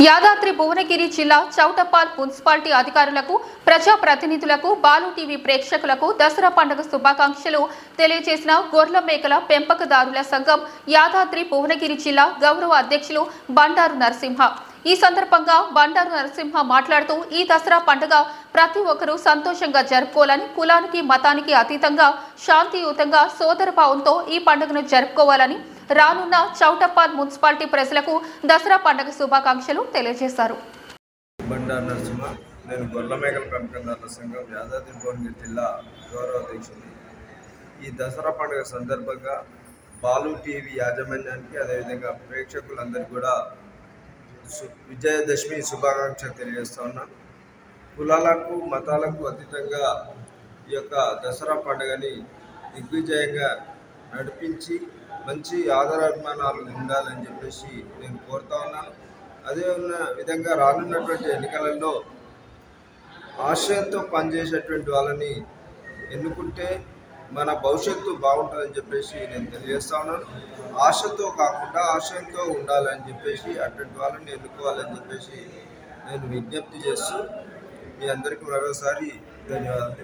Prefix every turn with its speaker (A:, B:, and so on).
A: యాదాద్రి భువనగిరి జిల్లా చౌటప్పాల్ మున్సిపాలిటీ అధికారులకు, ప్రజాప్రతినిధులకు, బాలు టీవీ ప్రేక్షకులకు దసరా పండుగ శుభాకాంక్షలు తెలియజేసిన గొర్రెల మేకల పెంపకదారుల సంఘం యాదాద్రి భువనగిరి జిల్లా గౌరవ అధ్యక్షులు బండారు నరసింహ. ఈ సందర్భంగా బండారు నరసింహ మాట్లాడుతూ, ఈ దసరా పండుగ ప్రతి ఒక్కరూ సంతోషంగా జరుపుకోవాలని, కులానికి మతానికి అతీతంగా శాంతియుతంగా సోదరభావంతో ఈ పండుగను జరుపుకోవాలని రానున్న చౌటప్పాల్ మున్సిపాలిటీ ప్రజలకు దసరా పండుగ శుభాకాంక్షలు తెలియజేశారు.
B: బండారు నరసింహ, నేను గొర్రెల మేకల పెంపకదారుల సంఘం యాదాద్రి భువనగిరి జిల్లా గౌరవ అధ్యక్షుడిని. ఈ దసరా పండుగ సందర్భంగా బాలు టీవీ యాజమాన్యానికి, అదేవిధంగా ప్రేక్షకులందరికీ కూడా విజయదశమి శుభాకాంక్షలు తెలియజేస్తా ఉన్నాను. కులాలకు మతాలకు అతీతంగా ఈ యొక్క దసరా పండుగని దిగ్విజయంగా నడిపించి మంచి ఆదరాభిమానాలు ఉండాలని చెప్పేసి నేను కోరుతా ఉన్నాను. అదే ఉన్న విధంగా రానున్నటువంటి ఎన్నికలలో ఆశయంతో పనిచేసేటువంటి వాళ్ళని ఎన్నుకుంటే మన భవిష్యత్తు బాగుంటుందని చెప్పేసి నేను తెలియజేస్తా ఉన్నాను. ఆశతో కాకుండా ఆశయంతో ఉండాలని చెప్పేసి అటువంటి వాళ్ళని ఎన్నుకోవాలని చెప్పేసి నేను విజ్ఞప్తి చేస్తూ మీ అందరికీ మరోసారి ధన్యవాదాలు.